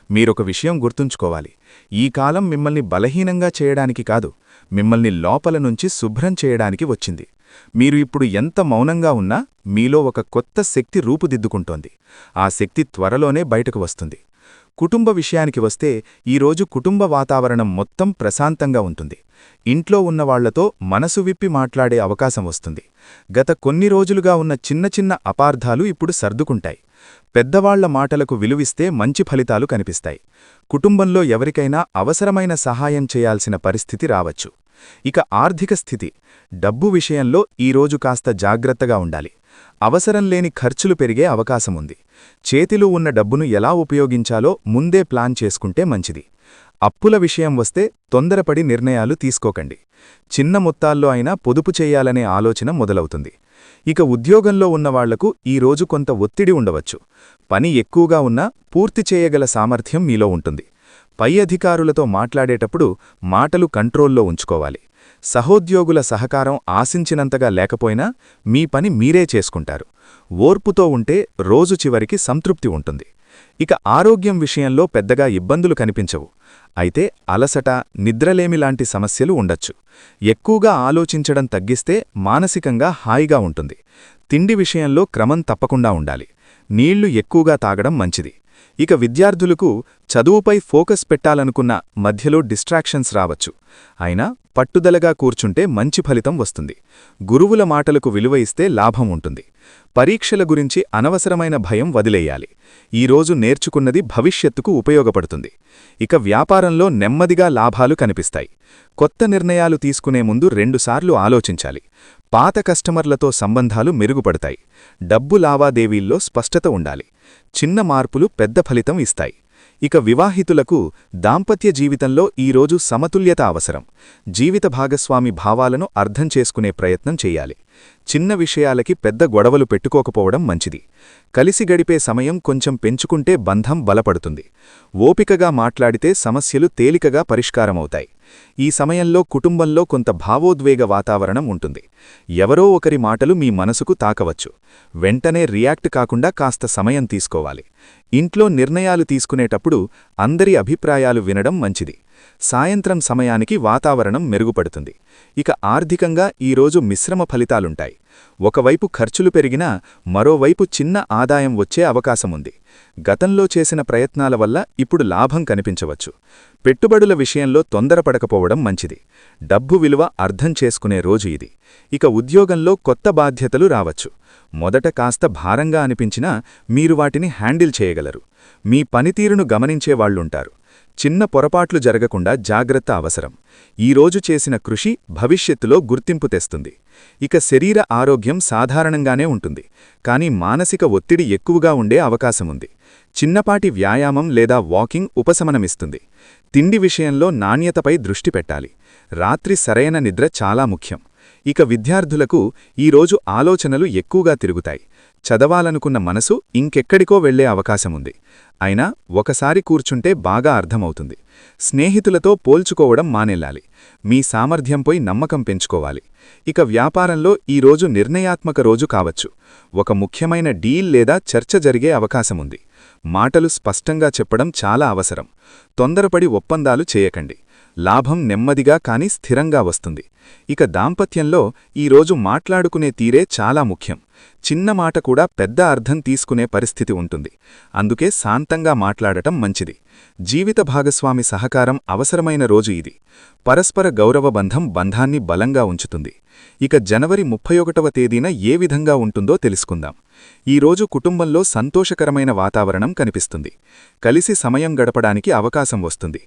[SPEAKER 1] మీరొక విషయం గుర్తుంచుకోవాలి. ఈ కాలం మిమ్మల్ని బలహీనంగా చేయడానికి కాదు, మిమ్మల్ని లోపల నుంచి శుభ్రం చేయడానికి వచ్చింది. మీరు ఇప్పుడు ఎంత మౌనంగా ఉన్నా మీలో ఒక కొత్త శక్తి రూపుదిద్దుకుంటోంది. ఆ శక్తి త్వరలోనే బయటకు వస్తుంది. కుటుంబ విషయానికి వస్తే ఈరోజు కుటుంబ వాతావరణం మొత్తం ప్రశాంతంగా ఉంటుంది. ఇంట్లో ఉన్నవాళ్లతో మనసు విప్పి మాట్లాడే అవకాశం వస్తుంది. గత కొన్ని రోజులుగా ఉన్న చిన్న చిన్న అపార్థాలు ఇప్పుడు సర్దుకుంటాయి. పెద్దవాళ్ల మాటలకు విలువిస్తే మంచి ఫలితాలు కనిపిస్తాయి. కుటుంబంలో ఎవరికైనా అవసరమైన సహాయం చేయాల్సిన పరిస్థితి రావచ్చు. ఇక ఆర్థిక స్థితి, డబ్బు విషయంలో ఈరోజు కాస్త జాగ్రత్తగా ఉండాలి. అవసరం లేని ఖర్చులు పెరిగే అవకాశముంది. చేతిలో ఉన్న డబ్బును ఎలా ఉపయోగించాలో ముందే ప్లాన్ చేసుకుంటే మంచిది. అప్పుల విషయం వస్తే తొందరపడి నిర్ణయాలు తీసుకోకండి. చిన్న మొత్తాల్లో అయినా పొదుపు చేయాలనే ఆలోచన మొదలవుతుంది. ఇక ఉద్యోగంలో ఉన్నవాళ్లకు ఈరోజు కొంత ఒత్తిడి ఉండవచ్చు. పని ఎక్కువగా ఉన్నా పూర్తి చేయగల సామర్థ్యం మీలో ఉంటుంది. పై అధికారులతో మాట్లాడేటప్పుడు మాటలు కంట్రోల్లో ఉంచుకోవాలి. సహోద్యోగుల సహకారం ఆశించినంతగా లేకపోయినా మీ పని మీరే చేసుకుంటారు. ఓర్పుతో ఉంటే రోజు చివరికి సంతృప్తి ఉంటుంది. ఇక ఆరోగ్యం విషయంలో పెద్దగా ఇబ్బందులు కనిపించవు. అయితే అలసట, నిద్రలేమిలాంటి సమస్యలు ఉండొచ్చు. ఎక్కువగా ఆలోచించడం తగ్గిస్తే మానసికంగా హాయిగా ఉంటుంది. తిండి విషయంలో క్రమం తప్పకుండా ఉండాలి. నీళ్లు ఎక్కువగా తాగడం మంచిది. ఇక విద్యార్థులకు చదువుపై ఫోకస్ పెట్టాలనుకున్న మధ్యలో డిస్ట్రాక్షన్స్ రావచ్చు. అయినా పట్టుదలగా కూర్చుంటే మంచి ఫలితం వస్తుంది. గురువుల మాటలకు విలువ ఇస్తే లాభం ఉంటుంది. పరీక్షల గురించి అనవసరమైన భయం వదిలేయాలి. ఈరోజు నేర్చుకున్నది భవిష్యత్తుకు ఉపయోగపడుతుంది. ఇక వ్యాపారంలో నెమ్మదిగా లాభాలు కనిపిస్తాయి. కొత్త నిర్ణయాలు తీసుకునే ముందు 2 సార్లు ఆలోచించాలి. పాత కస్టమర్లతో సంబంధాలు మెరుగుపడతాయి. డబ్బు లావాదేవీల్లో స్పష్టత ఉండాలి. చిన్న మార్పులు పెద్ద ఫలితం ఇస్తాయి. ఇక వివాహితులకు దాంపత్య జీవితంలో ఈరోజు సమతుల్యత అవసరం. జీవిత భాగస్వామి భావాలను అర్థం చేసుకునే ప్రయత్నం చెయ్యాలి. చిన్న విషయాలకి పెద్ద గొడవలు పెట్టుకోకపోవడం మంచిది. కలిసి గడిపే సమయం కొంచెం పెంచుకుంటే బంధం బలపడుతుంది. ఓపికగా మాట్లాడితే సమస్యలు తేలికగా పరిష్కారమవుతాయి. ఈ సమయంలో కుటుంబంలో కొంత భావోద్వేగ వాతావరణం ఉంటుంది. ఎవరో ఒకరి మాటలు మీ మనసుకు తాకవచ్చు. వెంటనే రియాక్ట్ కాకుండా కాస్త సమయం తీసుకోవాలి. ఇంట్లో నిర్ణయాలు తీసుకునేటప్పుడు అందరి అభిప్రాయాలు వినడం మంచిది. సాయంత్రం సమయానికి వాతావరణం మెరుగుపడుతుంది. ఇక ఆర్థికంగా ఈరోజు మిశ్రమ ఫలితాలుంటాయి. ఒకవైపు ఖర్చులు పెరిగినా మరోవైపు చిన్న ఆదాయం వచ్చే అవకాశముంది. గతంలో చేసిన ప్రయత్నాల వల్ల ఇప్పుడు లాభం కనిపించవచ్చు. పెట్టుబడుల విషయంలో తొందరపడకపోవడం మంచిది. డబ్బు విలువ అర్థం చేసుకునే రోజు ఇది. ఇక ఉద్యోగంలో కొత్త బాధ్యతలు రావచ్చు. మొదట కాస్త భారంగా అనిపించినా మీరు వాటిని హ్యాండిల్ చేయగలరు. మీ పనితీరును గమనించేవాళ్లుంటారు. చిన్న పొరపాట్లు జరగకుండా జాగ్రత్త అవసరం. ఈరోజు చేసిన కృషి భవిష్యత్తులో గుర్తింపు తెస్తుంది. ఇక శరీర ఆరోగ్యం సాధారణంగానే ఉంటుంది. కానీ మానసిక ఒత్తిడి ఎక్కువగా ఉండే అవకాశముంది. చిన్నపాటి వ్యాయామం లేదా వాకింగ్ ఉపశమనమిస్తుంది. తిండి విషయంలో నాణ్యతపై దృష్టి పెట్టాలి. రాత్రి సరైన నిద్ర చాలా ముఖ్యం. ఇక విద్యార్థులకు ఈరోజు ఆలోచనలు ఎక్కువగా తిరుగుతాయి. చదవాలనుకున్న మనసు ఇంకెక్కడికో వెళ్లే అవకాశముంది. అయినా ఒకసారి కూర్చుంటే బాగా అర్థమవుతుంది. స్నేహితులతో పోల్చుకోవడం మానేలాలి. మీ సామర్థ్యంపై నమ్మకం పెంచుకోవాలి. ఇక వ్యాపారంలో ఈరోజు నిర్ణయాత్మక రోజు కావచ్చు. ఒక ముఖ్యమైన డీల్ లేదా చర్చ జరిగే అవకాశముంది. మాటలు స్పష్టంగా చెప్పడం చాలా అవసరం. తొందరపడి ఒప్పందాలు చేయకండి. లాభం నెమ్మదిగా కాని స్థిరంగా వస్తుంది. ఇక దాంపత్యంలో ఈరోజు మాట్లాడుకునే తీరే చాలా ముఖ్యం. చిన్న మాట కూడా పెద్ద అర్థం తీసుకునే పరిస్థితి ఉంటుంది. అందుకే శాంతంగా మాట్లాడటం మంచిది. జీవిత భాగస్వామి సహకారం అవసరమైన రోజు ఇది. పరస్పర గౌరవ బంధాన్ని బలంగా ఉంచుతుంది. ఇక జనవరి 31వ తేదీన ఏ విధంగా ఉంటుందో తెలుసుకుందాం. ఈరోజు కుటుంబంలో సంతోషకరమైన వాతావరణం కనిపిస్తుంది. కలిసి సమయం గడపడానికి అవకాశం వస్తుంది.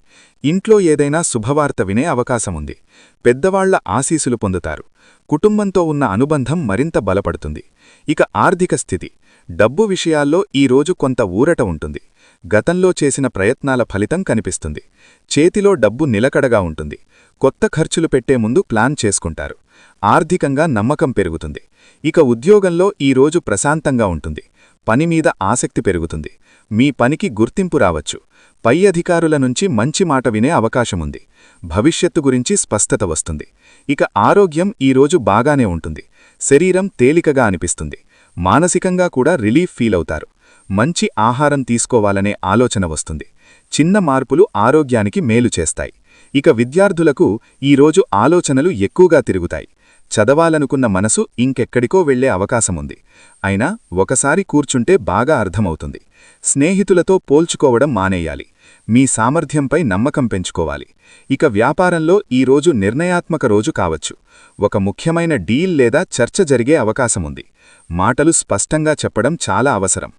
[SPEAKER 1] ఇంట్లో ఏదైనా శుభవార్త వినే అవకాశముంది. పెద్దవాళ్ల ఆశీసులు పొందుతారు. కుటుంబంతో ఉన్న అనుబంధం మరింత బలపడుతుంది. ఇక ఆర్థిక స్థితి, డబ్బు విషయాల్లో ఈరోజు కొంత ఊరట ఉంటుంది. గతంలో చేసిన ప్రయత్నాల ఫలితం కనిపిస్తుంది. చేతిలో డబ్బు నిలకడగా ఉంటుంది. కొత్త ఖర్చులు పెట్టే ముందు ప్లాన్ చేసుకుంటారు. ఆర్థికంగా నమ్మకం పెరుగుతుంది. ఇక ఉద్యోగంలో ఈరోజు ప్రశాంతంగా ఉంటుంది. పనిమీద ఆసక్తి పెరుగుతుంది. మీ పనికి గుర్తింపు రావచ్చు. పై అధికారుల నుంచి మంచి మాట వినే అవకాశముంది. భవిష్యత్తు గురించి స్పష్టత వస్తుంది. ఇక ఆరోగ్యం ఈరోజు బాగానే ఉంటుంది. శరీరం తేలికగా అనిపిస్తుంది. మానసికంగా కూడా రిలీఫ్ ఫీలవుతారు. మంచి ఆహారం తీసుకోవాలనే ఆలోచన వస్తుంది. చిన్న మార్పులు ఆరోగ్యానికి మేలు చేస్తాయి. ఇక విద్యార్థులకు ఈరోజు ఆలోచనలు ఎక్కువగా తిరుగుతాయి. చదవాలనుకున్న మనసు ఇంకెక్కడికో వెళ్లే అవకాశముంది. అయినా ఒకసారి కూర్చుంటే బాగా అర్థమవుతుంది. స్నేహితులతో పోల్చుకోవడం మానేయాలి. మీ సామర్థ్యంపై నమ్మకం పెంచుకోవాలి. ఇక వ్యాపారంలో ఈరోజు నిర్ణయాత్మక రోజు కావచ్చు. ఒక ముఖ్యమైన డీల్ లేదా చర్చ జరిగే అవకాశముంది. మాటలు స్పష్టంగా చెప్పడం చాలా అవసరం.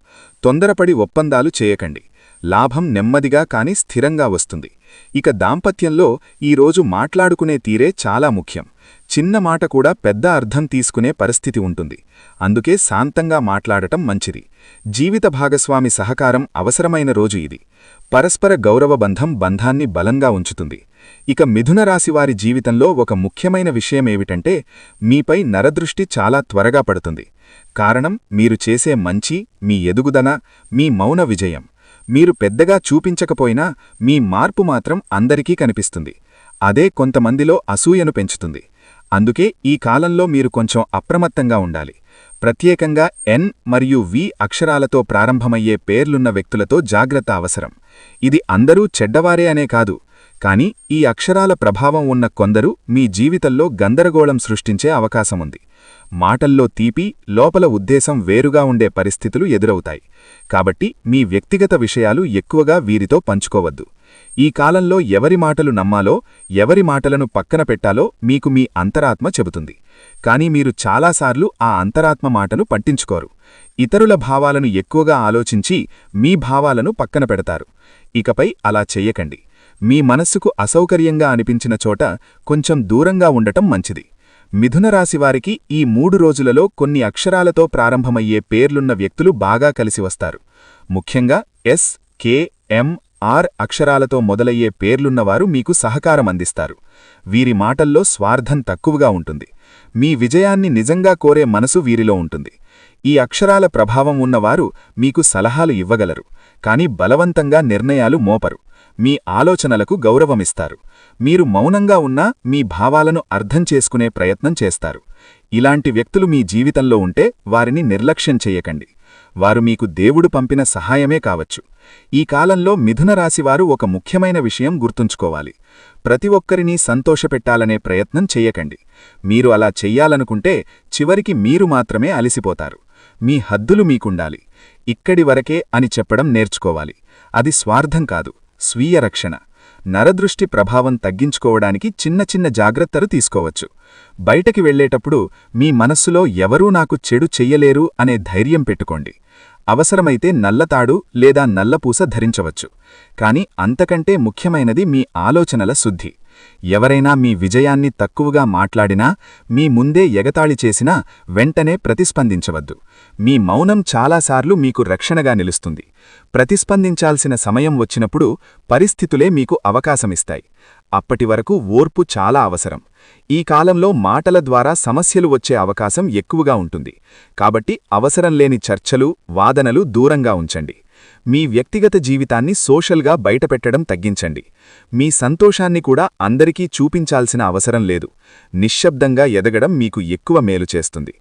[SPEAKER 1] తొందరపడి ఒప్పందాలు చేయకండి. లాభం నెమ్మదిగా కాని స్థిరంగా వస్తుంది. ఇక దాంపత్యంలో ఈరోజు మాట్లాడుకునే తీరే చాలా ముఖ్యం. చిన్న మాట కూడా పెద్ద అర్థం తీసుకునే పరిస్థితి ఉంటుంది. అందుకే శాంతంగా మాట్లాడటం మంచిది. జీవిత భాగస్వామి సహకారం అవసరమైన రోజు ఇది. పరస్పర గౌరవ బంధాన్ని బలంగా ఉంచుతుంది. ఇక మిథున రాశివారి జీవితంలో ఒక ముఖ్యమైన విషయమేమిటంటే మీపై నరదృష్టి చాలా త్వరగా పడుతుంది. కారణం మీరు చేసే మంచి, మీ ఎదుగుదల, మీ మౌన విజయం. మీరు పెద్దగా చూపించకపోయినా మీ మార్పు మాత్రం అందరికీ కనిపిస్తుంది. అదే కొంతమందిలో అసూయను పెంచుతుంది. అందుకే ఈ కాలంలో మీరు కొంచెం అప్రమత్తంగా ఉండాలి. ప్రత్యేకంగా ఎన్ మరియు వి అక్షరాలతో ప్రారంభమయ్యే పేర్లున్న వ్యక్తులతో జాగ్రత్త అవసరం. ఇది అందరూ చెడ్డవారే అనే కాదు, కానీ ఈ అక్షరాల ప్రభావం ఉన్న కొందరు మీ జీవితంలో గందరగోళం సృష్టించే అవకాశముంది. మాటల్లో తీపి, లోపల ఉద్దేశం వేరుగా ఉండే పరిస్థితులు ఎదురవుతాయి. కాబట్టి మీ వ్యక్తిగత విషయాలు ఎక్కువగా వీరితో పంచుకోవద్దు. ఈ కాలంలో ఎవరి మాటలు నమ్మాలో, ఎవరి మాటలను పక్కన పెట్టాలో మీకు మీ అంతరాత్మ చెబుతుంది. కానీ మీరు చాలాసార్లు ఆ అంతరాత్మ మాటను పట్టించుకోరు. ఇతరుల భావాలను ఎక్కువగా ఆలోచించి మీ భావాలను పక్కన పెడతారు. ఇకపై అలా చెయ్యకండి. మీ మనస్సుకు అసౌకర్యంగా అనిపించిన చోట కొంచెం దూరంగా ఉండటం మంచిది. మిథున రాశివారికి ఈ 3 రోజులలో కొన్ని అక్షరాలతో ప్రారంభమయ్యే పేర్లున్న వ్యక్తులు బాగా కలిసి వస్తారు. ముఖ్యంగా ఎస్, కే, ఎం,
[SPEAKER 2] ఆర్ అక్షరాలతో మొదలయ్యే పేర్లున్నవారు మీకు సహకారం అందిస్తారు. వీరి మాటల్లో స్వార్థం తక్కువగా ఉంటుంది. మీ విజయాన్ని నిజంగా కోరే మనసు వీరిలో ఉంటుంది. ఈ అక్షరాల ప్రభావం ఉన్నవారు మీకు సలహాలు ఇవ్వగలరు, కాని బలవంతంగా నిర్ణయాలు మోపరు. మీ ఆలోచనలకు గౌరవమిస్తారు. మీరు మౌనంగా ఉన్నా మీ భావాలను అర్థం చేసుకునే ప్రయత్నం చేస్తారు. ఇలాంటి వ్యక్తులు మీ జీవితంలో ఉంటే వారిని నిర్లక్ష్యం చెయ్యకండి. వారు మీకు దేవుడు పంపిన సహాయమే కావచ్చు. ఈ కాలంలో మిథున రాశివారు ఒక ముఖ్యమైన విషయం గుర్తుంచుకోవాలి. ప్రతి ఒక్కరినీ సంతోషపెట్టాలనే ప్రయత్నం చెయ్యకండి. మీరు అలా చెయ్యాలనుకుంటే చివరికి మీరు మాత్రమే అలిసిపోతారు. మీ హద్దులు మీకుండాలి. ఇక్కడి వరకే అని చెప్పడం నేర్చుకోవాలి. అది స్వార్థం కాదు, స్వీయ రక్షణ. నరదృష్టి ప్రభావం తగ్గించుకోవడానికి చిన్న చిన్న జాగ్రత్తలు తీసుకోవచ్చు. బయటకి వెళ్లేటప్పుడు మీ మనస్సులో ఎవరూ నాకు చెడు చెయ్యలేరు అనే ధైర్యం పెట్టుకోండి. అవసరమైతే నల్లతాడు లేదా నల్లపూస ధరించవచ్చు. కాని అంతకంటే ముఖ్యమైనది మీ ఆలోచనల శుద్ధి. ఎవరైనా మీ విజయాన్ని తక్కువగా మాట్లాడినా, మీ ముందే ఎగతాళి చేసినా వెంటనే ప్రతిస్పందించవద్దు. మీ మౌనం చాలాసార్లు మీకు రక్షణగా నిలుస్తుంది. ప్రతిస్పందించాల్సిన సమయం వచ్చినప్పుడు పరిస్థితులే మీకు అవకాశమిస్తాయి. అప్పటివరకు ఓర్పు చాలా అవసరం. ఈ కాలంలో మాటల ద్వారా సమస్యలు వచ్చే అవకాశం ఎక్కువగా ఉంటుంది. కాబట్టి అవసరం లేని చర్చలు, వాదనలు దూరంగా ఉంచండి. మీ వ్యక్తిగత జీవితాన్ని సోషల్గా బయటపెట్టడం తగ్గించండి. మీ సంతోషాన్ని కూడా అందరికీ చూపించాల్సిన అవసరం లేదు. నిశ్శబ్దంగా ఎదగడం మీకు ఎక్కువ మేలు చేస్తుంది.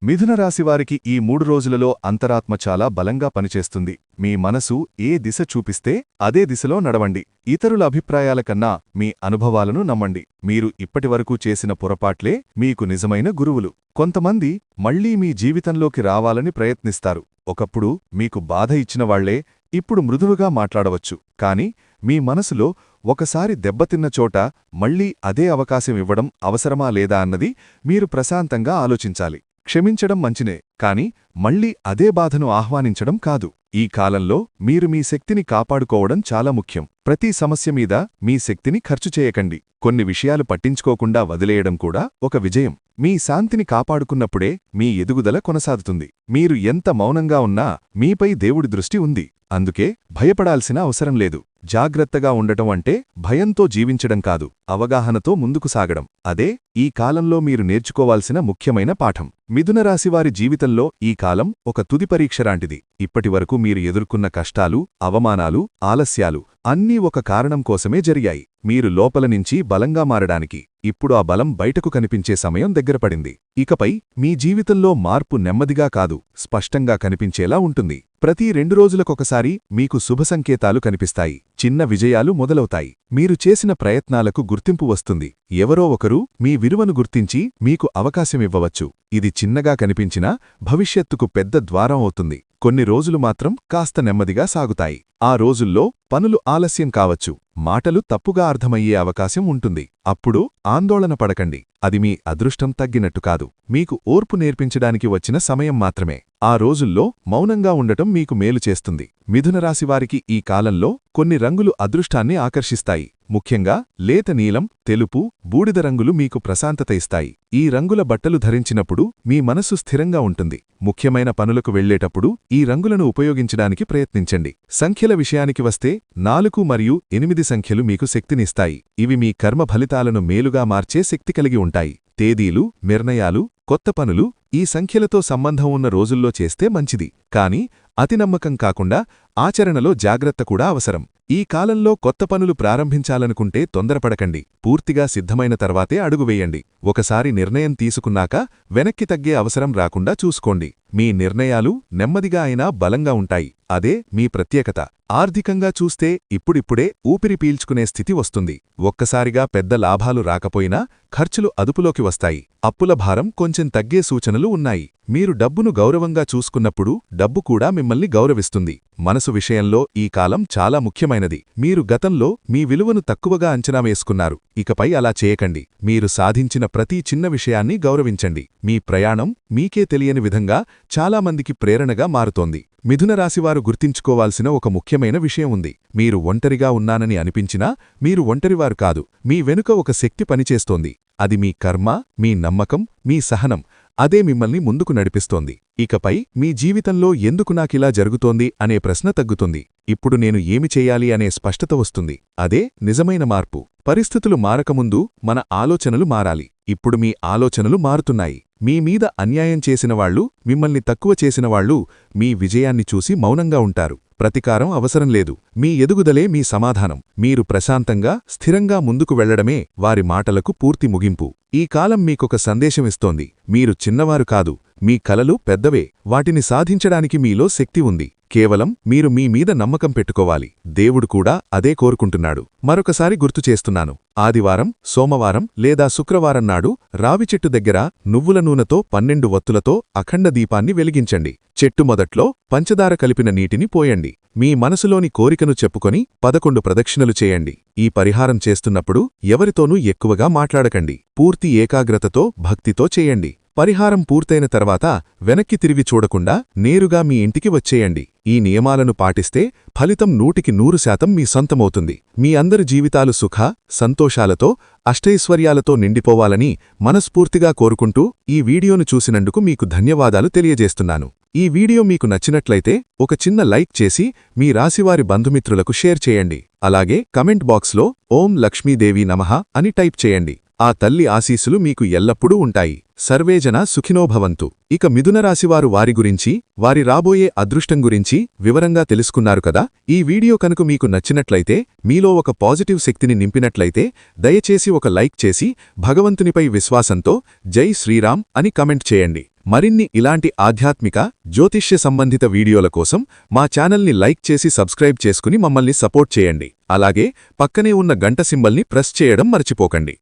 [SPEAKER 3] మిథున రాశివారికి ఈ 3 రోజులలో అంతరాత్మ చాలా బలంగా పనిచేస్తుంది. మీ మనసు ఏ దిశ చూపిస్తే అదే దిశలో నడవండి. ఇతరుల అభిప్రాయాల కన్నా మీ అనుభవాలను నమ్మండి. మీరు ఇప్పటివరకు చేసిన పొరపాట్లే మీకు నిజమైన గురువులు. కొంతమంది మళ్లీ మీ జీవితంలోకి రావాలని ప్రయత్నిస్తారు. ఒకప్పుడు మీకు బాధ ఇచ్చినవాళ్లే ఇప్పుడు మృదువుగా మాట్లాడవచ్చు. కాని మీ మనసులో ఒకసారి దెబ్బతిన్న చోట మళ్లీ అదే అవకాశం ఇవ్వడం అవసరమా లేదా అన్నది మీరు ప్రశాంతంగా ఆలోచించాలి. క్షమించడం మంచినే, కాని మళ్లీ అదే బాధను ఆహ్వానించడం కాదు. ఈ కాలంలో మీరు మీ శక్తిని కాపాడుకోవడం చాలా ముఖ్యం. ప్రతి సమస్య మీద మీ శక్తిని ఖర్చు చేయకండి. కొన్ని విషయాలు పట్టించుకోకుండా వదిలేయడం కూడా ఒక విజయం. మీ శాంతిని కాపాడుకున్నప్పుడే మీ ఎదుగుదల కొనసాగుతుంది. మీరు ఎంత మౌనంగా ఉన్నా మీపై దేవుడి దృష్టి ఉంది. అందుకే భయపడాల్సిన అవసరం లేదు. జాగ్రత్తగా ఉండటం అంటే భయంతో జీవించడం కాదు, అవగాహనతో ముందుకు సాగడం. అదే ఈ కాలంలో మీరు నేర్చుకోవాల్సిన ముఖ్యమైన పాఠం. మిథున రాశివారి జీవితంలో ఈ కాలం ఒక తుది పరీక్షలాంటిది. ఇప్పటివరకు మీరు ఎదుర్కొన్న కష్టాలు, అవమానాలు, ఆలస్యాలు అన్నీ ఒక కారణం కోసమే జరిగాయి. మీరు లోపల నుంచి బలంగా మారడానికి ఇప్పుడు ఆ బలం బయటకు కనిపించే సమయం దగ్గరపడింది. ఇకపై మీ జీవితంలో మార్పు నెమ్మదిగా కాదు, స్పష్టంగా కనిపించేలా ఉంటుంది. ప్రతి 2 రోజులకొకసారి మీకు శుభ సంకేతాలు కనిపిస్తాయి. చిన్న విజయాలు మొదలవుతాయి. మీరు చేసిన ప్రయత్నాలకు గుర్తింపు వస్తుంది. ఎవరో ఒకరు మీ విలువను గుర్తించి మీకు అవకాశమివ్వవచ్చు. ఇది చిన్నగా కనిపించినా భవిష్యత్తుకు పెద్ద ద్వారం అవుతుంది. కొన్ని రోజులు మాత్రం కాస్త నెమ్మదిగా సాగుతాయి. ఆ రోజుల్లో పనులు ఆలస్యం కావచ్చు, మాటలు తప్పుగా అర్థమయ్యే అవకాశం ఉంటుంది. అప్పుడు ఆందోళన పడకండి. అది మీ అదృష్టం తగ్గినట్టు కాదు, మీకు ఓర్పు నేర్పించడానికి వచ్చిన సమయం మాత్రమే. ఆ రోజుల్లో మౌనంగా ఉండటం మీకు మేలు చేస్తుంది. మిథున రాశివారికి ఈ కాలంలో కొన్ని రంగులు అదృష్టాన్ని ఆకర్షిస్తాయి. ముఖ్యంగా లేత నీలం, తెలుపు, బూడిద రంగులు మీకు ప్రశాంతత ఇస్తాయి. ఈ రంగుల బట్టలు ధరించినప్పుడు మీ మనసు స్థిరంగా ఉంటుంది. ముఖ్యమైన పనులకు వెళ్లేటప్పుడు ఈ రంగులను ఉపయోగించడానికి ప్రయత్నించండి. సంఖ్యల విషయానికి వస్తే 4 మరియు 8 సంఖ్యలు మీకు శక్తినిస్తాయి. ఇవి మీ కర్మ ఫలితాలను మేలుగా మార్చే శక్తి కలిగి ఉంటాయి. తేదీలు, నిర్ణయాలు, కొత్త పనులు ఈ సంఖ్యలతో సంబంధం ఉన్న రోజుల్లో చేస్తే మంచిది. కాని అతి నమ్మకం కాకుండా ఆచరణలో జాగ్రత్త కూడా అవసరం. ఈ కాలంలో కొత్త పనులు ప్రారంభించాలనుకుంటే తొందరపడకండి. పూర్తిగా సిద్ధమైన తర్వాతే అడుగువేయండి. ఒకసారి నిర్ణయం తీసుకున్నాక వెనక్కి తగ్గే అవసరం రాకుండా చూసుకోండి. మీ నిర్ణయాలు నెమ్మదిగా అయినా బలంగా ఉంటాయి. అదే మీ ప్రత్యేకత. ఆర్థికంగా చూస్తే ఇప్పుడిప్పుడే ఊపిరి పీల్చుకునే స్థితి వస్తుంది. ఒక్కసారిగా పెద్ద లాభాలు రాకపోయినా ఖర్చులు అదుపులోకి వస్తాయి. అప్పుల భారం కొంచెం తగ్గే సూచనలు ఉన్నాయి. మీరు డబ్బును గౌరవంగా చూసుకున్నప్పుడు డబ్బు కూడా మిమ్మల్ని గౌరవిస్తుంది. మనసు విషయంలో ఈ కాలం చాలా ముఖ్యమైనది. మీరు గతంలో మీ విలువను తక్కువగా అంచనా వేసుకున్నారు. ఇకపై అలా చేయకండి. మీరు సాధించిన ప్రతి చిన్న విషయాన్ని గౌరవించండి. మీ ప్రయాణం మీకే తెలియని విధంగా చాలామందికి ప్రేరణగా మారుతోంది. మిథున రాశివారు గుర్తించుకోవాల్సిన ఒక ముఖ్యమైన విషయం ఉంది. మీరు ఒంటరిగా ఉన్నానని అనిపించినా మీరు ఒంటరివారు కాదు. మీ వెనుక ఒక శక్తి పనిచేస్తోంది. అది మీ కర్మ, మీ నమ్మకం, మీ సహనం. అదే మిమ్మల్ని ముందుకు నడిపిస్తోంది. ఇకపై మీ జీవితంలో ఎందుకు నాకిలా జరుగుతోంది అనే ప్రశ్న తగ్గుతుంది.
[SPEAKER 4] ఇప్పుడు నేను ఏమి చెయ్యాలి అనే స్పష్టత వస్తుంది. అదే నిజమైన మార్పు. పరిస్థితులు మారకముందు మన ఆలోచనలు మారాలి. ఇప్పుడు మీ ఆలోచనలు మారుతున్నాయి. మీ మీద అన్యాయం చేసినవాళ్లు, మిమ్మల్ని తక్కువ చేసినవాళ్లు మీ విజయాన్ని చూసి మౌనంగా ఉంటారు. ప్రతికారం అవసరం లేదు. మీ ఎదుగుదలే మీ సమాధానం. మీరు ప్రశాంతంగా, స్థిరంగా ముందుకు వెళ్లడమే వారి మాటలకు పూర్తి ముగింపు. ఈ కాలం మీకొక సందేశమిస్తోంది. మీరు చిన్నవారు కాదు. మీ కలలు పెద్దవే. వాటిని సాధించడానికి మీలో శక్తి ఉంది. కేవలం మీరు మీ మీద నమ్మకం పెట్టుకోవాలి. దేవుడు కూడా అదే కోరుకుంటున్నాడు. మరొకసారి గుర్తు చేస్తున్నాను. ఆదివారం, సోమవారం లేదా శుక్రవారం నాడు రావిచెట్టు దగ్గర నువ్వుల నూనెతో 12 వత్తులతో అఖండ దీపాన్ని వెలిగించండి. చెట్టు మొదట్లో పంచదార కలిపిన నీటిని పోయండి. మీ మనసులోని కోరికను చెప్పుకొని 11 ప్రదక్షిణలు చేయండి. ఈ పరిహారం చేస్తున్నప్పుడు ఎవరితోనూ ఎక్కువగా మాట్లాడకండి. పూర్తి ఏకాగ్రతతో, భక్తితో చేయండి. పరిహారం పూర్తయిన తర్వాత వెనక్కి తిరిగి చూడకుండా నేరుగా మీ ఇంటికి వచ్చేయండి. ఈ నియమాలను పాటిస్తే ఫలితం 100% మీ సొంతమవుతుంది. మీ అందరి జీవితాలు సుఖ, సంతోషాలతో, అష్టైశ్వర్యాలతో నిండిపోవాలని మనస్ఫూర్తిగా కోరుకుంటూ ఈ వీడియోను చూసినందుకు మీకు ధన్యవాదాలు తెలియజేస్తున్నాను. ఈ వీడియో మీకు నచ్చినట్లయితే ఒక చిన్న లైక్ చేసి మీ రాశివారి బంధుమిత్రులకు షేర్ చేయండి. అలాగే కమెంట్ బాక్స్లో ఓం లక్ష్మీదేవి నమః అని టైప్ చేయండి. ఆ తల్లి ఆశీస్సులు మీకు ఎల్లప్పుడూ ఉంటాయి. సర్వేజన సుఖినోభవంతు. ఇక మిథునరాశివారు వారి గురించి, వారి రాబోయే అదృష్టం గురించి వివరంగా తెలుసుకున్నారు కదా. ఈ వీడియో కనుక మీకు నచ్చినట్లయితే, మీలో ఒక పాజిటివ్ శక్తిని నింపినట్లయితే దయచేసి ఒక లైక్ చేసి భగవంతునిపై విశ్వాసంతో జై శ్రీరామ్ అని కమెంట్ చేయండి. మరిన్ని ఇలాంటి ఆధ్యాత్మిక, జ్యోతిష్య సంబంధిత వీడియోల కోసం మా ఛానల్ని లైక్ చేసి సబ్స్క్రైబ్ చేసుకుని మమ్మల్ని సపోర్ట్ చేయండి. అలాగే పక్కనే ఉన్న గంట సింబల్ని ప్రెస్ చేయడం మర్చిపోకండి.